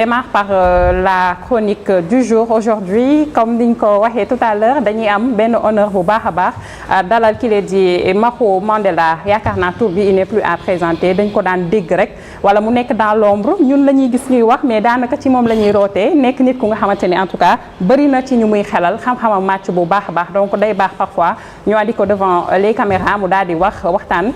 Démarre par la chronique du jour aujourd'hui comme niñ ko waxee tout à l'heure dañuy am benn honneur bu baax a baax dalal ki leen di Makhou Mandela yaakaar naa tur bi il n'est plus à présenter dañ ko daan dégg rek wala mu nekk dans l'ombre ñun la ñuy gis ñuy wax mais daanaka ci moom la ñuy rootee nekk nit ku nga xamante ni en tout cas bëri na ci ñu muy xelal xam-xamam màcc bu baax a baax donc day baax parfois ñu andi ko devant les caméras mu daal di waxtaan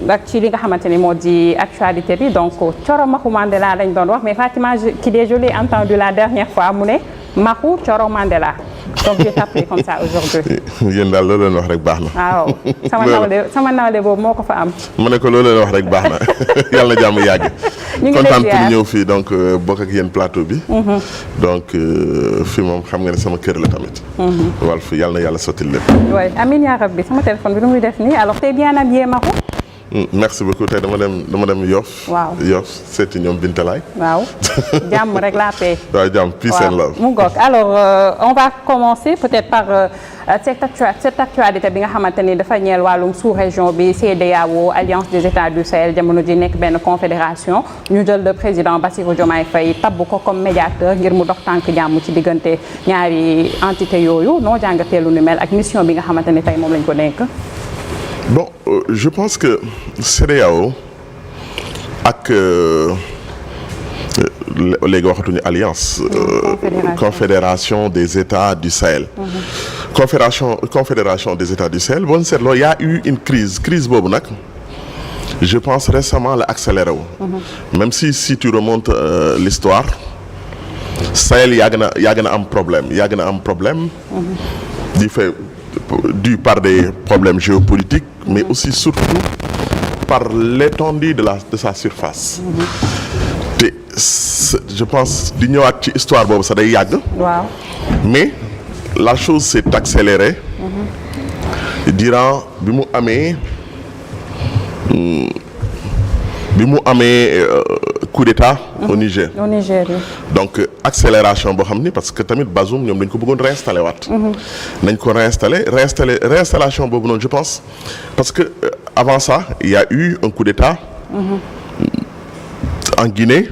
ak ci li nga xamante ni moo di actualité bi donc Thioro Makhou Mandela lañ doon wax mais Fatima qui est joli entendu la dernière fois mu ne Makhou Thioro Mandela donc je t'appelle comme ça aujourd'hui. yéen daal loolu leen wax rek baax na. waaw sama nawle boobu moo ko fa am. mu ne ko loolu leen wax rek baax na yàlla na jàmm yàgg. ñu ngi kontaan pour ñëw fii donc bokk ak yéen plateau bi. donc fii moom xam nga ne sama kër la tamit. Walf yàlla na yàlla sottil lépp. oui amiin yaa rabbi sama téléphone bi nu muy def nii alors t'es bien habillé Makhou. merci beaucoup tey dama dem Yoff. waaw Yoff seeti ñoom Bintalaay. waaw jàmm rek la paix. waaw jàmm peace and love. mu ngoog alors on va commencer peut-être par cette actualité bi nga xamante ni dafa ñeel wàllum sous-région bi CEDEAO Alliance des États du Sahel jamono ji nekk benn confédération ñu jël le président Bassirou Diomaye Faye tabb ko comme médiateur ngir mu dox tànk jàmm ci diggante ñaari entité yooyu noo jàngatee lu ni mel ak mission bi nga xamante ni tey moom lañ ko nekk. Bon, je pense que CEDEAO ak léegi waxatuñu alliance confédération des États du Sahel. confédération des États du Sahel bon seetloo y a eu une crise boobu nag je pense récemment la accéléré wu. même si tu remontes l'histoire Sahel yàgg na am problème. Dû par des problèmes géopolitiques mais aussi surtout par l'étendue de sa surface. te je pense di ñëwaat ci histoire boobu sax day yàgg. waaw mais la chose s'est accélérée. durant bi mu amee coup d'état au Niger. au Niger oui. donc accélération boo xam ni parce que tamit Bazoum ñoom dañ ko bëggoon réinstaller waat. nañ ko réinstallation boobu noonu je pense parce que avant ça il y a eu un coup d'état en Guinée.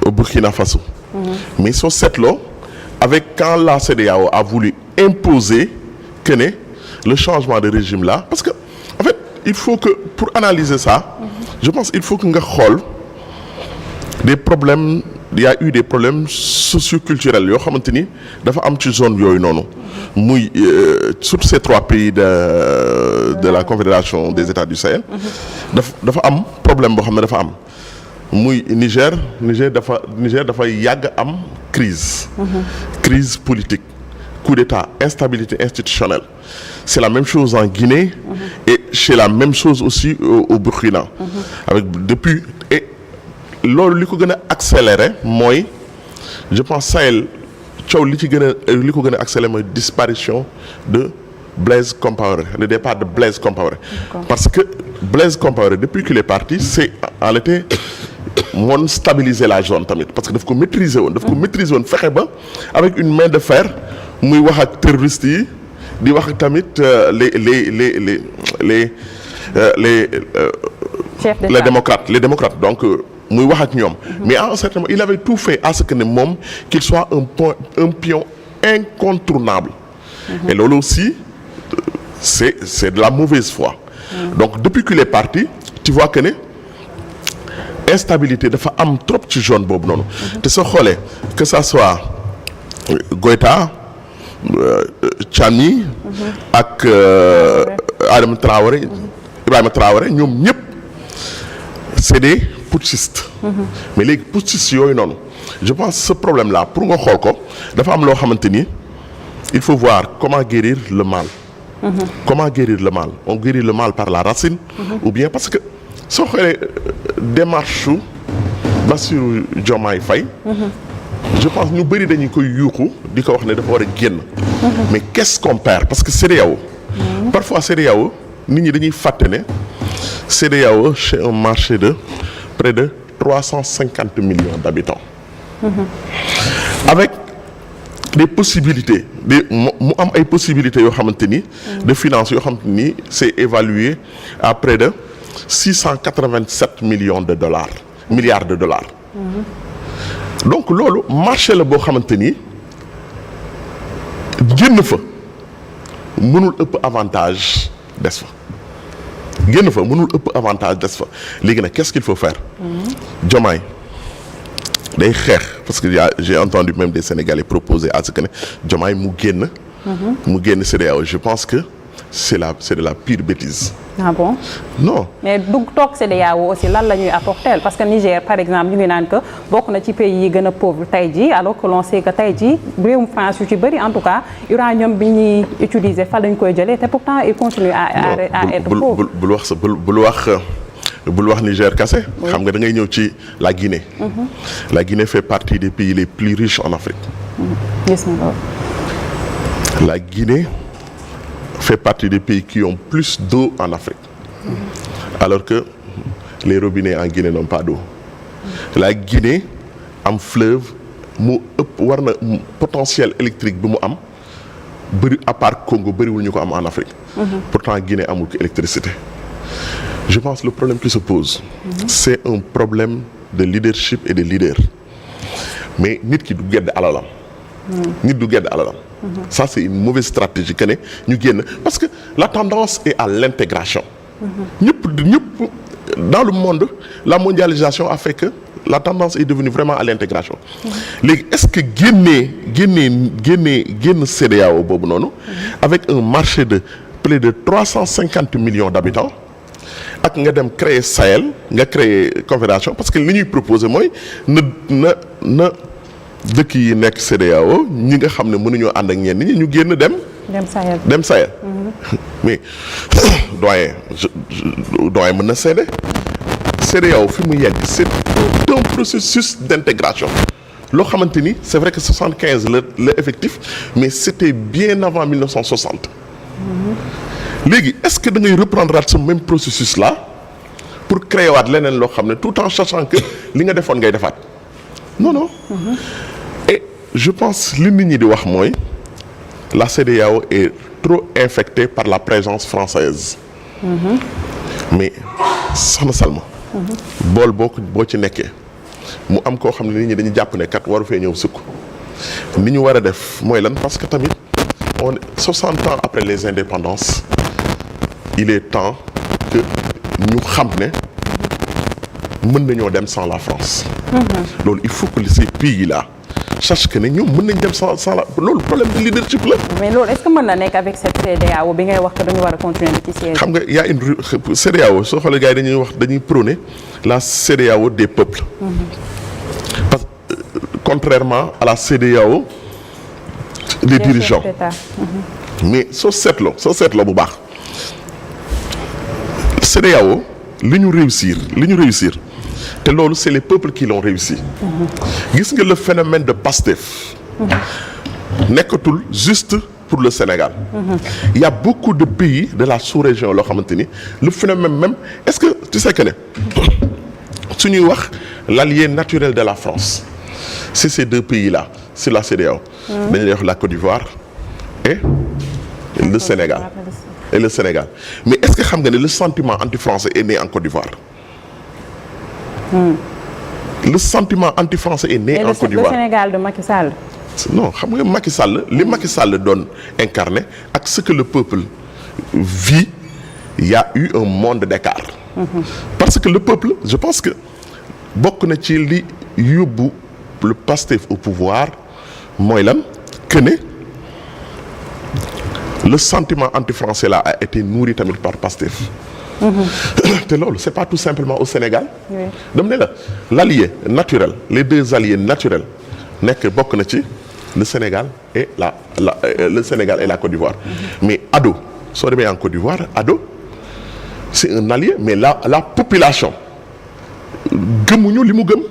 au Burkina Faso. mais soo seetloo avec quand la CEDEAO a voulu imposer que ne le changement de régime là parce que en fait il faut que pour analyser ça. je pense il faut que nga xool des problèmes il y a eu des problèmes socioculturels yoo xamante ni dafa am ci zone yooyu noonu muy sur ces trois pays de la confédération des États du Sahel. dafa am problème boo xam ne dafa am muy Niger dafa yàgg am crise. crise politique coup d'état instabilité institutionnelle c'est la même chose en Guinée. et c'est la même chose aussi au Burkina. avec depuis et loolu li ko gën a accéléré mooy je pense Sahel coow li ko gën a accéléré mooy disparition de Blaise Compaoré le départ de Blaise Compaoré. parce que Blaise Compaoré depuis qu'il est parti c'est en réalité moon stabiliser la zone tamit parce que daf ko maîtriser woon fexe ba avec une main de fer muy wax ak terroristes yi di wax ak tamit les démocrates donc muy wax ak ñoom. mais à un certain moment il avait tout fait à ce que ne moom qu'il soit un pion incontournable. et loolu aussi c'est de la mauvaise foi. donc depuis qu'il est parti tu vois que ne instabilité dafa am trop ci zone boobu noonu. te soo xoolee que ça soit Goïta Tchani ak Ibrahima Traoré ñoom ñëpp c'est des putschistes. mais léegi putschistes yooyu noonu je pense ce problème là pour nga xool ko dafa am loo xamante ni il faut voir comment guérir le mal. comment guérir le mal on guérit le mal par la racine. ou bien parce que soo xoolee démarche su Bassirou Diomaye Faye. je pense ñu bëri dañu koy yuuxu di ko wax ne dafa war a génn. mais qu'est-ce qu'on perd parce que CEDEAO. parfois CEDEAO nit ñi dañuy fàtte ne CEDEAO c'est un marché de près de 350 millions d'habitants. avec des possibilités mu am ay possibilités yoo xamante ni. de finances yoo xamante ni c'est évalué à près de 687 milliards de dollars. donc loolu marché la boo xamante ni génn fa mënul ëpp avantage des fa génn fa mënul ëpp avantage des fa léegi nag qu'est-ce qu'il faut faire. Diomaye day xeex parce que j'ai entendu même des Sénégalais proposer à ce que ne Diomaye mu génn CEDEAO. Je pense que c'est de la pire bêtise. Ah bon? Non. Mais dugg toog CEDEAO aussi lan la ñuy apporter parce que Niger par exemple ñu ngi naan que bokk na ci pays yi gën a pauvre tey jii alors que l'on sait que tey jii réewum France yu ci bëri en tout cas uranium bi ñuy utiliser fa lañ koy jëlee te pourtant il continue à être pauvre. bul wax Niger kase. xam nga da ngay ñëw ci la Guinée. La Guinée fait partie des pays les plus riches en Afrique. gis nga loolu. La Guinée fait partie des pays qui ont plus d'eau en Afrique. Alors que les robinets en Guinée n'ont pas d'eau. La Guinée am fleuve mu ëpp war na potentiel électrique bi mu am bëri à part Congo bëriwul ñu ko am en Afrique. Pourtant Guinée amul ko électricité. Je pense que le problème qui se pose, c'est un problème de leadership et de leader. Mais nit ki du gedd alalam. Nit du gedd alalam. Ça c'est une mauvaise stratégie que ne ñu génn parce que la tendance est à l'intégration. ñëpp dans le monde la mondialisation a fait que la tendance est devenue vraiment à l'intégration. Léegi est-ce que génn CEDEAO boobu noonu avec un marché de près de 350 millions d'habitants ak nga dem créer Sahel nga créer confédération parce que li ñuy proposer mooy na dëkk yi nekk CEDEAO ñi nga xam ne mënuñoo ànd ak ñenn ñi ñu génn dem Sahel. Mais doyen mën na seede CEDEAO fi mu yegg c'est un processus d'intégration loo xamante ni c'est vrai que 75 le effectif mais c'était bien avant 1960. Léegi est-ce que da ngay reprendre ce même processus là pour créer waat leneen loo xam ne tout en sachant que li nga defoon ngay defaat non. Et je pense li nit ñi di wax mooy la CEDEAO est trop infectée par la présence française. Mais soxna Salma. bool boo ci nekkee mu am koo xam ne nit ñi dañu jàpp ne kat waru fee ñëw sukk ni ñu war a def mooy lan parce que tamit on est 60 ans après les indépendances il est temps que ñu xam ne mën nañoo dem sans la France. loolu il faut que ces pays là sachent que ne ñoom mën nañ dem sans la loolu problème de leadership la. mais loolu est-ce que mën na nekk avec cette CEDEAO bi ngay wax que dañu war a continuer ci siège. xam nga y a une CEDEAO soo xoolee gars yi dañuy prôner la CEDEAO des peuples. Parce que contrairement à la CEDEAO des dirigeants. Mais soo seetloo bu baax CEDEAO li ñu réussir te loolu c'est les peuples qui l'ont réussi. Gis nga le phénomène de Pastef nekkatul juste pour le Sénégal. Il y a beaucoup de pays de la sous-région loo xamante ni le phénomène même est-ce que tu sais que ne su ñuy wax l'allié naturel de la France c'est ces deux pays-là sur la CEDEAO. dañu lay wax la Côte d'Ivoire et le Sénégal. Mais est-ce que xam nga ne le sentiment anti-français est né en Côte d'Ivoire? Le sentiment anti-français est né en Côte d'Ivoire. Le Sénégal de Macky Sall. Non xam nga Macky Sall li Macky Sall doon incarné ak ce que le peuple vit il y a eu un monde d'écart. Parce que le peuple je pense que bokk na ci li yóbbu le Pastef au pouvoir mooy lan que ne le sentiment anti-français là a été nourri tamit par Pastef. te loolu c'est pas tout simplement au Sénégal. dama ne la l'allié naturel les deux alliés naturels nekk bokk na ci le Sénégal et la Côte d'Ivoire. Mais Ado soo demee en Côte d'Ivoire Ado c'est un allié mais la population gëmuñu li mu gëm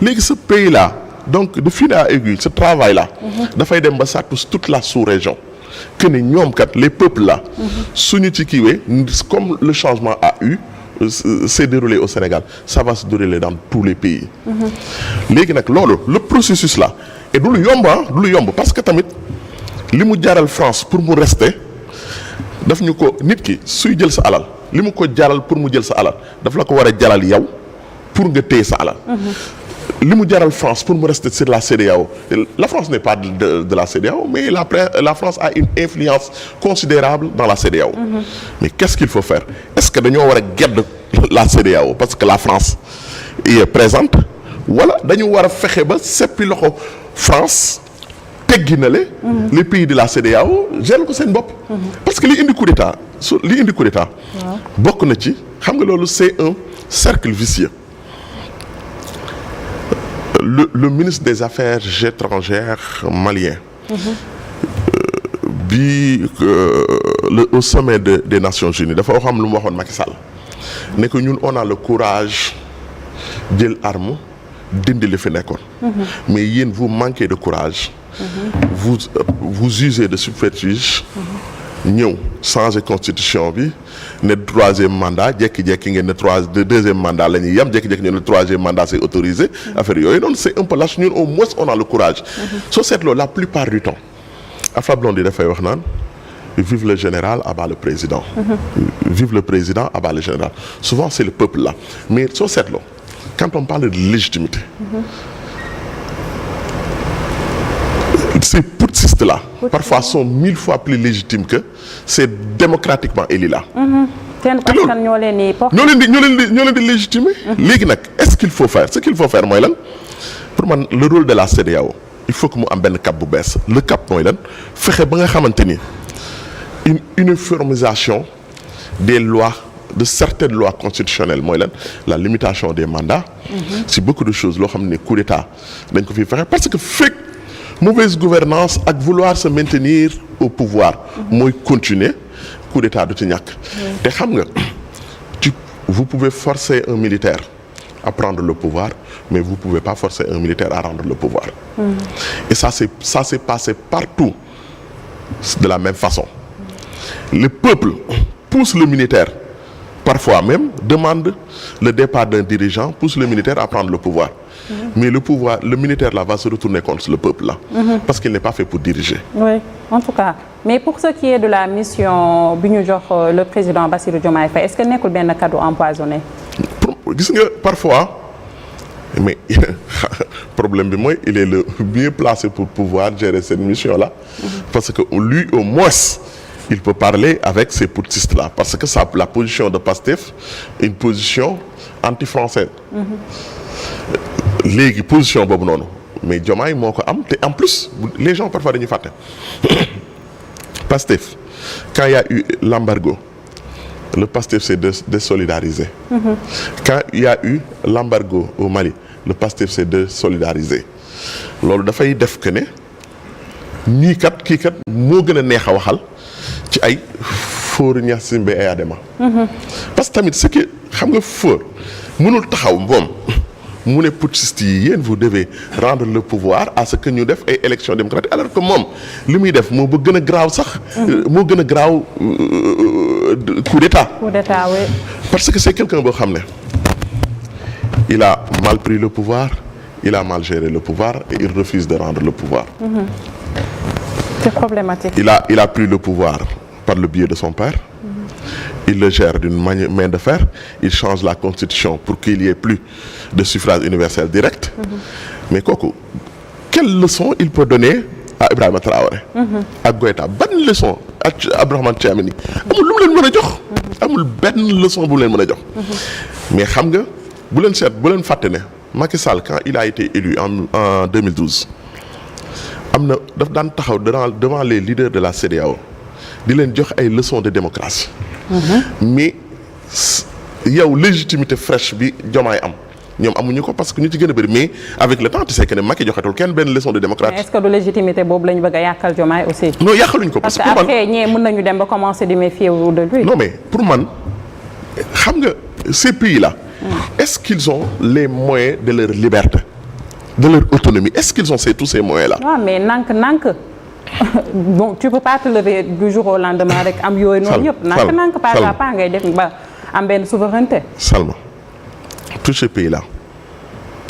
léegi ce pays là donc de fil à aiguille ce travail là. dafay dem ba ça touche toute la sous-région. que ne ñoom kat les peuples là. suñu ci kiiwee comme le changement s'est déroulé au Sénégal ça va se dérouler dans tous les pays. léegi nag loolu le processus là et du lu yomb parce que tamit li mu jaral France pour mu rester daf ñu ko nit ki suy jël sa alal li mu ko jaral pour mu jël sa alal daf la ko war a jaral yow pour nga téye sa alal. li mu jaral France pour mu rester sur la CEDEAO. La France n'est pas de la CEDEAO, mais la France a une influence considérable dans la CEDEAO. Mais qu'est-ce qu'il faut faire? Est-ce que dañoo war a gedd la CEDEAO parce que la France y est présente, wala dañu war a fexe ba seppi loxo France teggi na les pays de la CEDEAO gel ko seen bopp. Parce que li indi coup d'état bokk na ci xam nga loolu c'est un cercle vicieux. Le ministre des Affaires étrangères malien au sommet des Nations Unies dafa xam lu mu waxoon Macky Sall ne que ñun on a le courage jël arme dindi li fi nekkoon. Mais yéen vous manquez de courage. Vous usez de subterfuge. ñëw changer constitution bi ne troisième mandat jékki-jékki ngeen ne deuxième mandat la ñuy yem jékki-jékki ñu ne troisième mandat c'est autorisé affaire yooyu noonu c'est un peu lâche. Ñun au moins on a le courage. soo seetloo la plupart du temps Alpha Blondy dafay wax naan vive le général abat le président. Vive le président abat le général. Souvent c'est le peuple là mais soo seetloo quand on parle de légitimité. Ces putschistes-là, parfois sont 1000 fois plus légitimes que ces démocratiquement élus-là. te loolu ñoo leen di légitimer. léegi nag est-ce qu'il faut faire ce qu'il faut faire mooy lan pour man le rôle de la CEDEAO il faut que mu am benn cap bu bees le cap mooy lan fexe ba nga xamante ni une uniformisation des lois de certaines lois constitutionnelles mooy lan la limitation des mandats. si beaucoup de choses loo xam ne coup d'état dañ ko fiy fexe parce que fekk mauvaise gouvernance ak vouloir se maintenir au pouvoir mooy continuer coup d'état du ci ñàkk. te xam nga vous pouvez forcer un militaire à prendre le pouvoir mais vous pouvez pas forcer un militaire à rendre le pouvoir. Et ça s'est passé partout de la même façon. Le peuple pousse le militaire, parfois même demande le départ d'un dirigeant, pousse le militaire à prendre le pouvoir. Mais le militaire là va se retourner contre le peuple là. Parce qu'il n'est pas fait pour diriger. Oui, en tout cas. Mais pour ce qui est de la mission bi ñu jox le président Bassirou Diomaye Faye, est-ce que nekkul benn cadeau empoisonné? Gis nga parfois mais problème bi mooy il est le mieux placé pour pouvoir gérer cette mission là. Parce que lui au moins il peut parler avec ces putschistes là parce que la position de Pastef est une position anti-française. Léegi position boobu noonu mais Diomaye moo ko am te en plus les gens parfois dañuy fàtte Pastef quand il y a eu l'embargo le Pastef s'est désolidarisé. Quand il y a eu l'embargo au Mali le Pastef s'est désolidarisé loolu dafay def que ne ñii kat kii kat moo gën a neex a waxal ci ay Faure Gnassingbé et Adama. Parce que tamit ce que xam nga Faure mënul taxaw moom mu ne putschistes yi yéen vous devez rendre le pouvoir à ce que ñu def ay élections démocratiques alors que moom li muy def moo ba gën a graaw sax. moo gën a graaw coup d'état. Coup d'état, oui. Parce que c'est quelqu'un boo xam ne il a mal pris le pouvoir il a mal géré le pouvoir et il refuse de rendre le pouvoir. C'est problématique. Il a pris le pouvoir par le biais de son père. Il le gère d'une main de fer. Il change la constitution pour qu'il y ait plus de suffrage universel direct. Mais kooku quelle leçon il peut donner à Ibrahima Traoré. ak Goïta ban leçon ak Abdourahmane Tiameni amul lu mu leen mën a jox. amul benn leçon bu mu leen mën a jox. mais xam nga bu leen fàtte ne Macky Sall quand il a été élu en 2012 am na daf daan taxaw devant les leaders de la CEDEAO di leen jox ay leçons de démocratie. mais yow légitimité fraîche bi Diomaye am ñoom amuñu ko parce que ñu ci gën a bëri mais avec le temps tu sais que ne Macky joxetul kenn benn leçon de démocratie. mais est-ce que du légitimité boobu la ñu bëgg a yàqal Diomaye aussi. non yàqaluñ ko parce que pour man après ñee mën nañu dem ba commencer di méfier de lui. non mais pour man xam nga ces pays là. est-ce qu'ils ont les moyens de leur liberté de leur autonomie est-ce qu'ils ont tous ces moyens là. waaw mais nank. Bon tu peux pas te lever du jour au lendemain rek am yooyu noonu yëpp. nank pas à pas ngay def ba am benn souveraineté. Salma tous ces pays là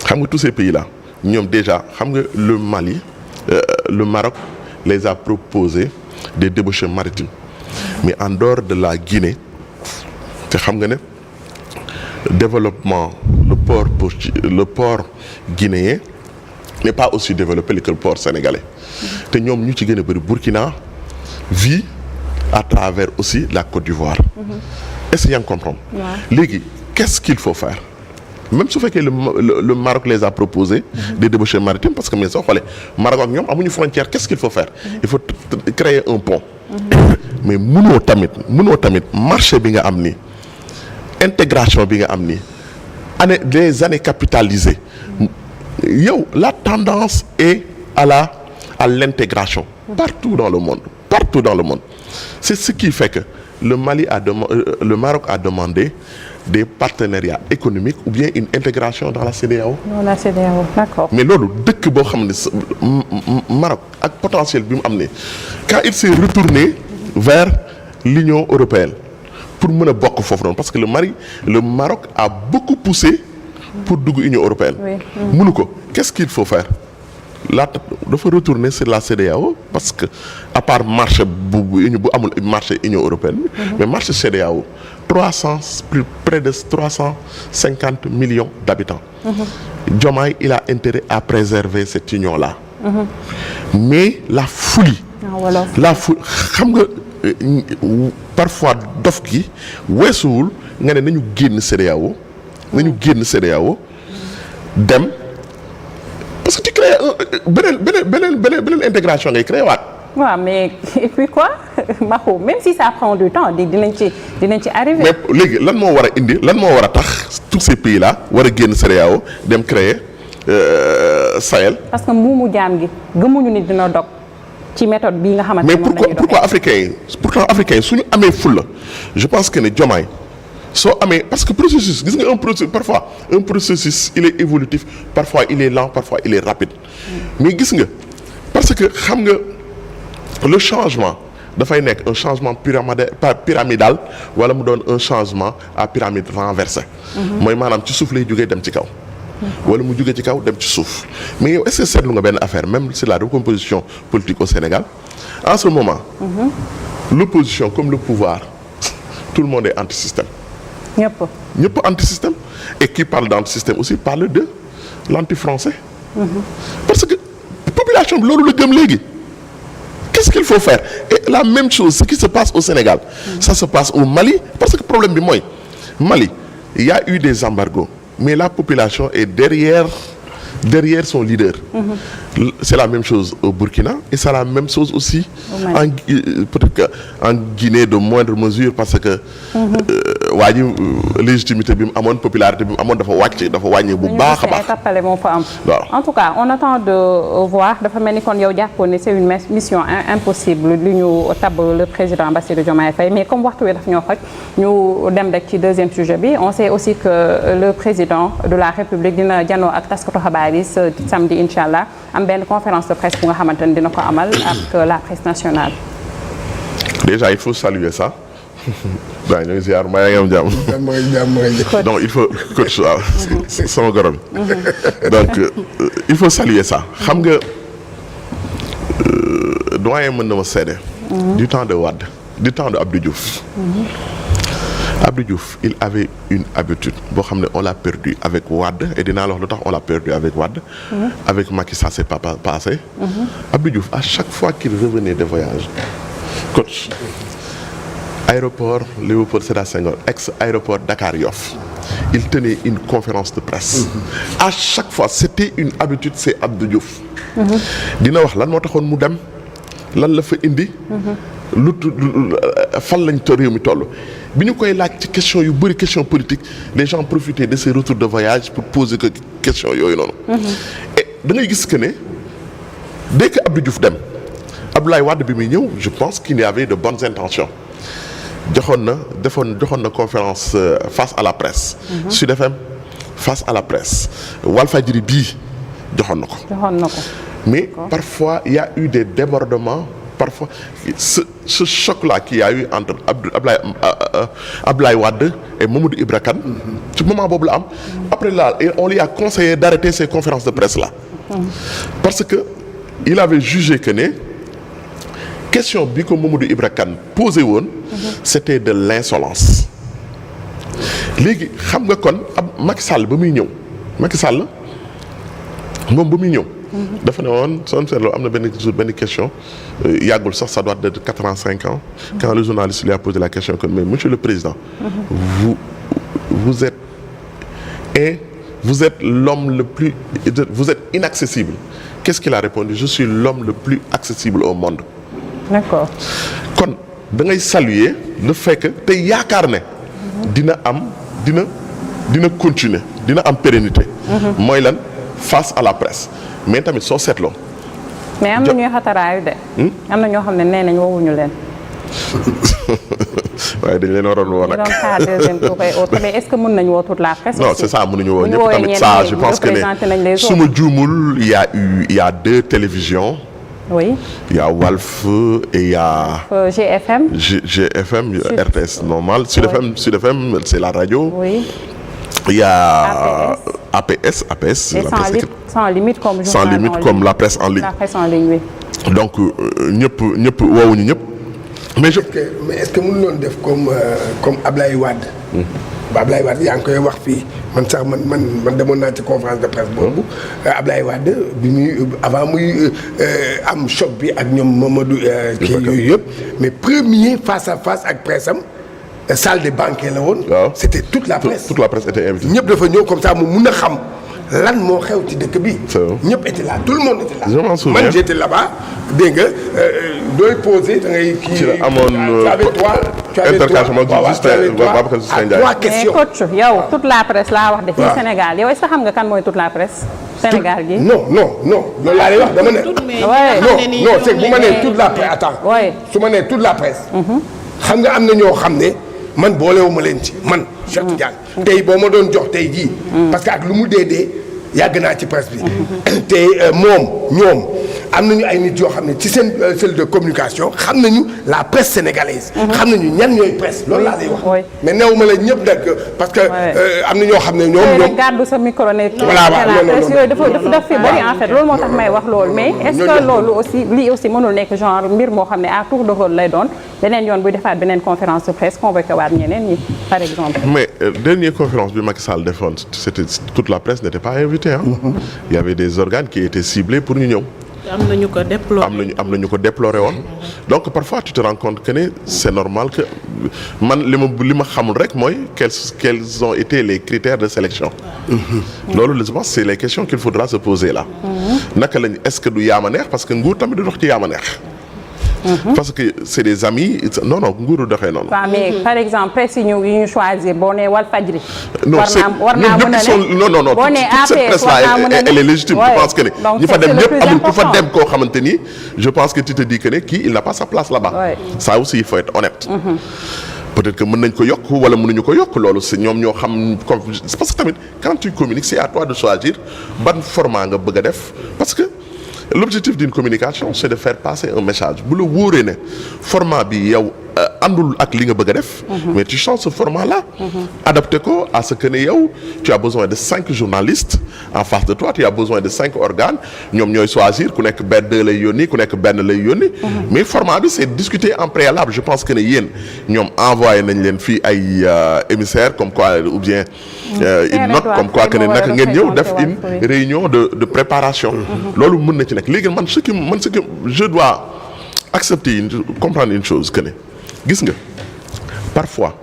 xam nga tous ces pays là ñoom déjà xam nga le Mali le Maroc les a proposé des débouchés maritimes mais en dehors de la Guinée te xam nga ne développement le port guinéen n'est pas aussi développé que le port sénégalais te ñoom ñu ci gën a bëri Burkina vit à travers aussi la Côte d'Ivoire est-ce que yaa ngi comprendre léegi qu'est-ce qu'il faut faire même su fekkee le Maroc les a proposé des débouchés maritimes parce que mais soo xoolee Maroc ak ñoom amuñu frontière qu'est-ce qu'il faut faire il faut créer un pont mais mënoo tamit marché bi nga am ni intégration bi nga am ni des années capitalisées yow la tendance est à l'intégration partout dans le monde c'est ce qui fait que le Maroc a demandé des partenariats économiques ou bien une intégration dans la CEDEAO. Dans la CEDEAO, d'accord. Mais loolu dëkk boo xam ne Maroc ak potentiel bi mu am ne quand il s'est retourné vers l'Union européenne pour mën a bokk foofu noonu parce que le Maroc a beaucoup poussé pour dugg Union européenne. mënu ko qu'est-ce qu'il faut faire dafa retourner sur la CEDEAO parce que à part marché bu amul marché Union européenne mais marché CEDEAO près de 350 millions d'habitants. Diomaye il a intérêt à préserver cette union-là. Mais la folie xam nga parfois dof gi weesuwul nga ne nañu génn CEDEAO dem parce que tu crées beneen intégration ngay créé waat. waaw mais et puis quoi Makhou même si ça prend du temps dinañ ci arriver. mais léegi lan moo war a tax tous ces pays là war a génn CEDEAO dem créer Sahel. parce que muumu jaam gi gëmuñu ni dina dog ci méthode bii nga xamante ne moom la ñuy doxee. mais pourquoi africains yi suñu amee fulla je pense que ne Diomaye soo amee parce que processus gis nga un processus il est évolutif parfois il est lent parfois il est rapide mais gis nga parce que xam nga le changement dafay nekk un changement pyramidal wala mu doon un changement à pyramide renversée mooy maanaam ci suuf lay jógee dem ci kaw wala mu jógee ci kaw dem ci suuf mais yow est-ce que seetlu nga benn affaire même c'est la recomposition politique au Sénégal en ce moment l'opposition comme le pouvoir tout le monde est anti-système ñëpp anti-système et qui parle d'anti-système aussi parle de l'anti-français parce que population bi loolu la gëm léegi qu'est-ce qu'il faut faire et la même chose ce qui se passe au Sénégal ça se passe au Mali parce que problème bi mooy Mali il y a eu des embargos mais la population est derrière son leader c'est la même chose au Burkina et c'est la même chose aussi peut-être en Guinée de moindre mesure parce que waa ji légitimité bi mu amoon popularité bi mu amoon dafa wàññi bu baax a baax tappale moo fa am en tout cas on attend de voir dafa mel ni kon yow jàppoon ne c'est une mission impossible lu ñu tabb le président Bassirou Diomaye Faye mais comme waxtu wi daf ñoo xoj ñu dem rek ci deuxième sujet bi on sait aussi que le président de la République dina janoo ak taskatu xabaar yi ce samedi inchallah am benn conférence de presse bu nga xamante ne dina ko amal ak la presse nationale. Déjà il faut saluer ça. waaw ñoo ngi ziar maa ngi am jàmm. donc il faut coach waaw sama goro bi donc il faut saluer ça xam nga doyen mën na ma seede. du temps de Wade du temps de Abdou Diouf. Abdou Diouf il avait une habitude boo xam ne on l'a perdu avec Wade et dinaa la wax lu tax on l'a perdu avec Wade. avec Macky ça s'est pas passé. Abdou Diouf à chaque fois qu'il revenait de voyage coach. aéroport Léopold Sédar Senghor ex-aéroport Dakar Yoff il tenait une conférence de presse à chaque fois c'était une habitude c'est Abdou Diouf dina wax lan moo taxoon mu dem lan la fa indi fan lañ to réew mi toll bi ñu koy laaj ci question yu bëri question politique les gens profitaient de ces retours de voyage pour poser que question yooyu noonu et da ngay gis que ne dès que Abdou Diouf dem Abdoulaye Wade bi muy ñëw je pense qu'il y avait de bonnes intentions joxoon na conférence face à la presse. Sud FM face à la presse. Walfadjri bii joxoon na ko. mais parfois il y a eu des débordements parfois ce choc là qu'il y a eu entre Abdoulaye Wade et Mamadou Ibra Kane. ci moment boobu la am. après là on lui a conseillé d'arrêter ces conférences de presse là. parce que il avait jugé que ne. question bi ko Mamadou Ibra Kane posé woon c'était de l'insolence léegi xam nga kon ab Macky Sall ba muy ñëw Macky Sall moom ba muy ñëw. dafa ne woon soo seetloo am na benn question yàggul sax ça doit être de 4 ans 5 ans. quand le journaliste lui a posé la question que mais monsieur le président. vous êtes l'homme le plus vous êtes inaccessible. Qu'est-ce qu'il a répondu? Je suis l'homme le plus accessible au monde. D'accord. kon da ngay saluer le fait que te yaakaar ne dina continuer dina am pérennité. mooy lan face à la presse mais tamit soo seetloo. mais am na ñuy xataraayu de. am na ñoo xam ne nee nañ woowuñu leen. waaye dañ leen waroon woo nag. ñu doon xaar deuxième tour et autres mais est-ce que mën nañu woo toute la presse. non c'est ça mënuñu woo ñëpp tamit ça je pense que ne su ma juumul il y a 2 télévisions. oui. il y a Walf et il y a. GFM. GFM RTS normal. Sud FM c'est la radio. oui. il y a APS. Et sans limite comme la presse en ligne. La presse en ligne, oui. donc ñëpp woowuñu ñëpp. mais est-ce que mënu loon def comme Ablaye Wade. Ablaye Wade yaa ngi koy wax fii man sax man demoon naa ci conférence de presse boobu. Ablaye Wade bi muy avant muy am choc bi ak ñoom Mamadou kii yooyu yëpp mais premier face à face ak presse am salle de banquet la woon. waaw c'était toute la presse. toute la presse était invitée. ñëpp dafa ñëw comme ça mu mun a xam lan moo xew ci dëkk bi. ñëpp était là tout le monde était là. je m'en souviens man j'étais là-bas dégg nga dooy posé da ngay kii. ci la amoon intercalation ak trois questions. mais coach yow toute la presse laa wax de fii Sénégal yow est-ce que xam nga kan mooy toute la presse. Sénégal gi non loolu laa lay wax dama ne. non c'est bu ma nee toute la presse attends. su ma nee toute la presse. xam nga am na ñoo xam ne man boolewuma leen ci man. Cheikh Tidiane tey boo ma doon jox tey jii. parce que ak lu mu dee yàgg naa ci presse bi. te ñoom am nañu ay nit yoo xam ne ci seen cellule de communication xam nañu la presse sénégalaise. xam nañu ñan ñooy presse loolu laa lay wax. mais néew ma la ñëpp nag parce que am na ñoo xam ne ñoom. gàddu sa micro ne. voilà yooyu dafa fi bari en fait loolu moo tax may wax loolu mais est-ce que loolu aussi lii aussi mënul nekk genre mbir moo xam ne à tour de rôle lay doon beneen yoon buy defaat beneen conférence de presse convoqué waat ñeneen ñi par exemple. mais dernière conférence bi Macky Sall defoon c'était toute la presse n'était pas invitée hein. Il y avait des organes qui étaient ciblés pour ñu ñëw. am na ñu ko déploré am na ñu ko déploré woon donc parfois tu te rends compte que ne c'est normal que man li ma xamul rek mooy quels ont été les critères de sélection. loolu je pense c'est les questions qu'il faudra se poser là. naka lañ est-ce que du yaama neex parce que nguur tamit du dox ci yaama neex. parce que c'est des amis non nguuru doxee noonu. waaw mais par exemple presse yi ñu choisir boo nee Walfadjri. non c'est non boo nee toute cette presse là elle est légitime. je pense que ne ñi fa dem ñëpp amul ku fa dem koo xamante ni je pense que tu te dis que ne kii il n'a pas sa place là-bas. ça aussi il faut être honnête. peut-être que mën nañ ko yokk wala mënuñu ko yokk loolu c'est ñoom ñoo xam parce que tamit quand tu communiques c'est à toi de choisir ban format nga bëgg a def parce que. L'objectif d'une communication c'est de faire passer un message bu la wóoree ne format bi yow àndul ak li nga bëgg a def. mais tu changes ce format-là. adapté ko à ce que ne yow tu as besoin de 5 journalistes en face de toi tu as besoin de 5 organes ñoom ñooy choisir ku nekk benn lay yónni ku nekk benn lay yónni. mais format bi c'est discuté en préalable je pense que ne yéen ñoom envoyé nañ leen fii ay émissaires comme quoi ou bien. une note comme quoi que ne naka ngeen ñëw def une réunion de préparation. loolu mën na ci nekk léegi man ce que je dois accepter comprendre une chose que ne gis nga parfois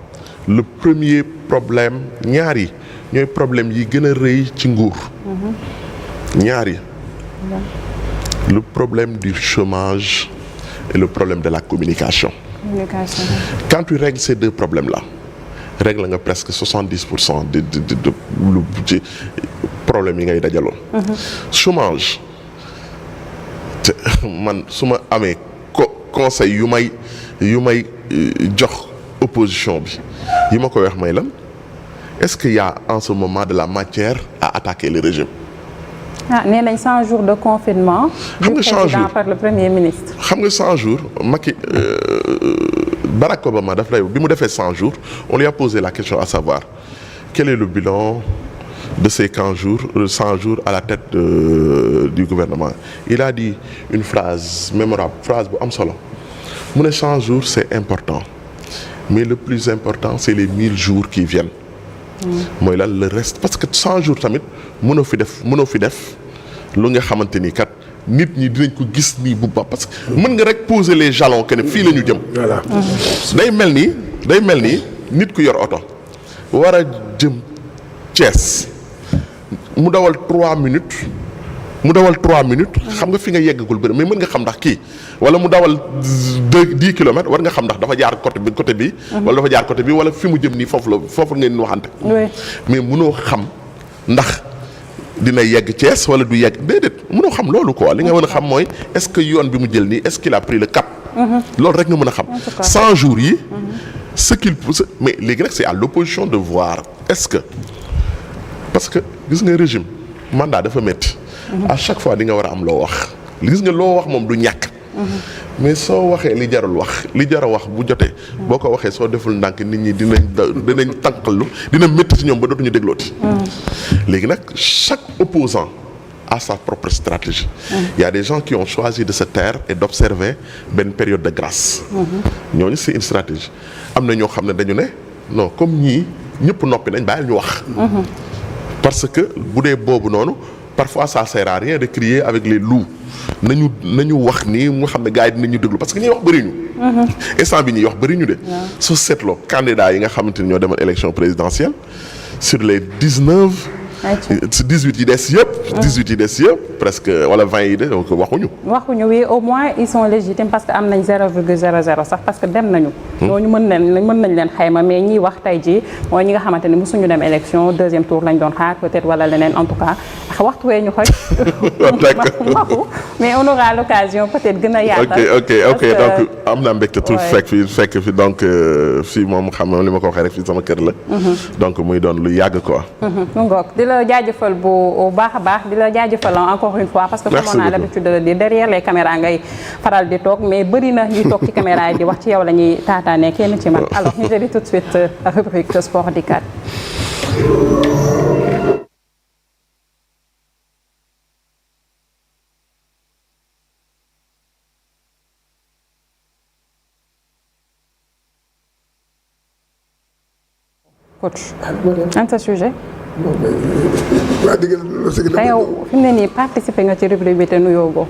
le premier problème ñaar yi ñooy problème yi gën a rëy ci nguur. ñaar yi le problème du chômage et le problème de la communication. Quand tu règles ces 2 problèmes-là règle nga presque 70% de lu problème yi ngay dajaloon. chômage te man su ma amee conseil yu may jox opposition bi yi ma koy wax may lan est-ce qu'il y a en ce moment de la matière à attaquer le régime. nee nañ 100 jours de confinement. xam nga 100 jours par le premier ministre. xam nga 100 jours Macky Barack Obama daf lay bi mu defee 100 jours on lui a posé la question à savoir quel est le bilan de ces 100 jours à la tête du gouvernement. Il a dit une phrase mémorable phrase bu am solo mu ne 100 jours c'est important mais le plus important c'est les 1000 jours qui viennent. mooy lan le reste parce que 100 jours tamit mënoo fi def lu nga xamante ni kat nit ñi dinañ ko gis nii bu baax parce que mën nga rek poser les jalons que ne fii la ñu jëm. voilà. day mel ni nit ku yor oto war a jëm Thiès mu dawal 3 minutes. xam nga fi nga yeggagul bëri mais mën nga xam ndax kii wala mu dawal 10 kilomètres war nga xam ndax dafa jaar côté bi. wala dafa jaar côté bi wala fi mu jëm nii foofu ngeen waxante. mais mënoo xam ndax dina yegg Thiès wala du yegg déedéet mënoo xam loolu quoi li nga mën a xam mooy est-ce que yoon bi mu jël nii est-ce qu'il a pris le cap. loolu rek nga mën a xam. 100 jours yi. ce qu'il pousse mais léegi nag c'est à l'opposition de voir est-ce que parce que gis nga régime mandat dafa métti. à chaque fois di nga war a am loo wax gis nga loo wax moom du ñàkk. mais soo waxee li jarul wax li jar a wax bu jotee. boo ko waxee soo deful ndànk nit ñi dinañ tànqalu dina métti ci ñoom ba dootuñu déglooti. léegi nag chaque opposant a sa propre stratégie. Il y a des gens qui ont choisi de se taire et d'observer benn période de grâce. ñooñu c'est une stratégie. am na ñoo xam ne dañu ne non comme ñii ñëpp noppi nañ bàyyil ñu wax. parce que bu dee boobu noonu parfois ça sert à rien de crier avec les loups nañu wax nii mu xam ne gars yi dinañu déglu parce que ñuy wax bëri ñu. instant bi ñuy wax bëri ñu de. soo seetloo candidats yi nga xamante ni ñoo demal élection présidentielle sur les 19. 18 yi des yëpp. presque wala 20 yi de donc waxuñu oui au moins ils sont légitimes parce que am nañ 0,00 sax parce que dem nañu. ñooñu mën nañ leen xayma mais ñiy wax tey jii mooy ñi nga xamante ni mosuñu dem élection deuxième tour lañ doon xaar peut-être wala leneen en tout cas waxtu wee ñu xoj. waxu mais on aura l'occasion peut-être gën a yaatal. ok donc am naa mbégte tout fekk fi donc fii moom xam nga li ma ko waxee rek fii sama kër la. donc muy doon lu yàgg quoi. di la jaajëfal bu baax a baax di la jaajëfal encore une fois parce que comme on a l'habitude de le dire derrière les caméras ngay faral di toog mais bëri na ñuy toog ci caméra yi di wax ci yow la ñuy taataane kenn ci man alors ñu jëli tout de suite rubrique sport di kat coach un sa sujet waa dëgg la yow fi mu ne nii participer nga ci rubrique bi te nuyoo ko